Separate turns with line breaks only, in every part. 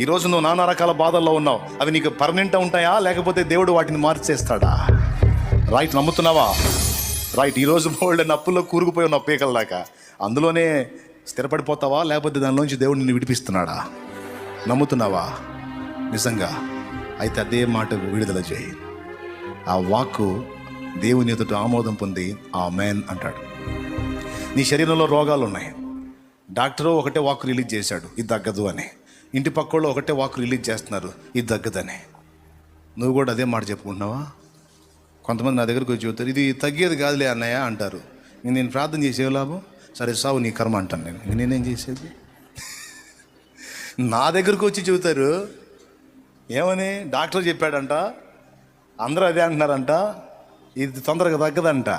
ఈరోజు నువ్వు నానా రకాల బాధల్లో ఉన్నావు, అవి నీకు పర్మనెంట్ ఉంటాయా లేకపోతే దేవుడు వాటిని మార్చేస్తాడా? రైట్, నమ్ముతున్నావా? రైట్, ఈరోజు బోల్డ్ అప్పుల్లో కూరుకుపోయి ఉన్నావు పీకల దాకా, అందులోనే స్థిరపడిపోతావా లేకపోతే దానిలోంచి దేవుడు నిన్ను విడిపిస్తున్నాడా? నమ్ముతున్నావా నిజంగా? అయితే అదే మాట విడుదల చేయి. ఆ వాక్కు దేవుని ఎదుట ఆమోదం పొంది ఆమేన్ అంటాడు. నీ శరీరంలో రోగాలు ఉన్నాయి, డాక్టరు ఒకటే వాక్ రిలీజ్ చేశాడు ఇది తగ్గదు అని, ఇంటి పక్కల్లో ఒకటే వాక్ రిలీజ్ చేస్తున్నారు ఇది తగ్గదని. నువ్వు కూడా అదే మాట చెప్పుకుంటున్నావా? కొంతమంది నా దగ్గరకు వచ్చి చెబుతారు ఇది తగ్గేది కాదులే అన్నయ్య అంటారు. నేను ప్రార్థన చేసే లాభం, సరే సావు నీ కర్మ అంటాను. నేనేం చేసేది? నా దగ్గరకు వచ్చి చెబుతారు ఏమని, డాక్టర్ చెప్పాడంట, అందరూ అదే అంటున్నారంట, ఇది తొందరగా తగ్గదంట.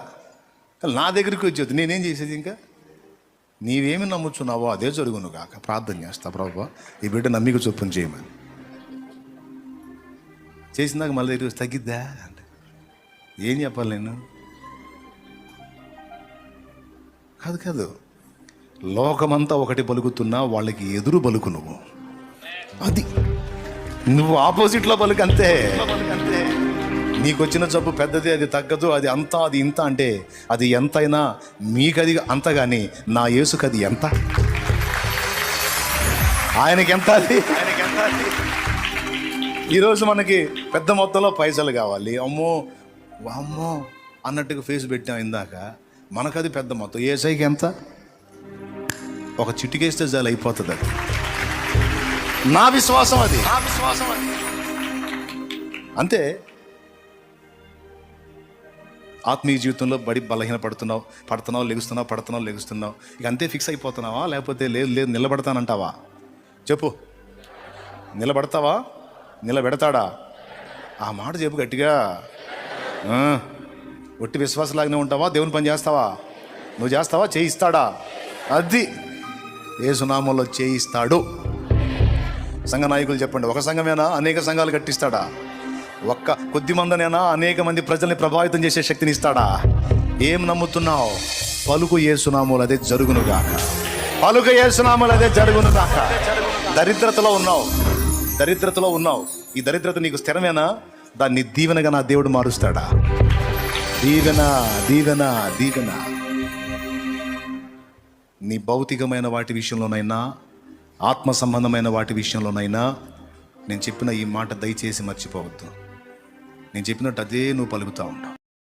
నా దగ్గరికి వచ్చేది నేనేం చేసేది? ఇంకా నీవేమి నమ్ముచున్నావో అదే జరుగును కాక. ప్రార్థన చేస్తా, ప్రభువా ఈ బిడ్డ నమ్మిక చొప్పున చేయమని. చేసినాక మళ్ళీ ఈరోజు తగ్గిద్దా అంటే ఏం చెప్పాలి నేను? కాదు, లోకమంతా ఒకటి పలుకుతున్నా వాళ్ళకి ఎదురు పలుకు నువ్వు. అది నువ్వు ఆపోజిట్లో పలుకు, అంతే. నీకు వచ్చిన జబ్బు పెద్దది, అది తగ్గదు, అది అంత, అది ఇంత అంటే అది ఎంతైనా మీకది అంత, కానీ నా యేసుకు అది ఎంత, ఆయనకి ఎంత అది. ఈరోజు మనకి పెద్ద మొత్తంలో పైసలు కావాలి, అమ్మో అమ్మో అన్నట్టుగా ఫేస్ పెట్టాం ఇందాక. మనకది పెద్ద మొత్తం. ఏసైకి ఎంత? ఒక చిటికేస్తే చాలు అయిపోతుంది. అది నా విశ్వాసం, అది అంతే. ఆత్మీయ జీవితంలో బలహీన పడుతున్నావు, లెగుస్తున్నావు, ఇక అంతే ఫిక్స్ అయిపోతున్నావా? లేకపోతే లేదు నిలబడతానంటావా? చెప్పు, నిలబడతావా? నిలబెడతాడా? ఆ మాట చెప్పు గట్టిగా. ఒట్టి విశ్వాసలాగానే ఉంటావా? దేవుని పని చేస్తావా? నువ్వు చేస్తావా? చేయిస్తాడా? అది యేసు నామములో చేయిస్తాడు. సంఘ నాయకులు చెప్పండి, ఒక సంఘమేనా అనేక సంఘాలు కట్టిస్తాడా? ఒక్క కొద్ది మందినైనా అనేక మంది ప్రజల్ని ప్రభావితం చేసే శక్తిని ఇస్తాడా? ఏం నమ్ముతున్నావు? పలుకు యేసు నామములో అదే జరుగునుగాక. పలుకు యేసు నామములో అదే జరుగునుగాక. దరిద్రతలో ఉన్నావు. ఈ దరిద్రత నీకు స్థిరమేనా? దాన్ని దీవెనగా నా దేవుడు మారుస్తాడా? దీవెన. నీ భౌతికమైన వాటి విషయంలోనైనా ఆత్మ సంబంధమైన వాటి విషయంలోనైనా నేను చెప్పిన ఈ మాట దయచేసి మర్చిపోవద్దు. నేను చెప్పినట్టు అదే నువ్వు పలుకుతూ ఉంటావు.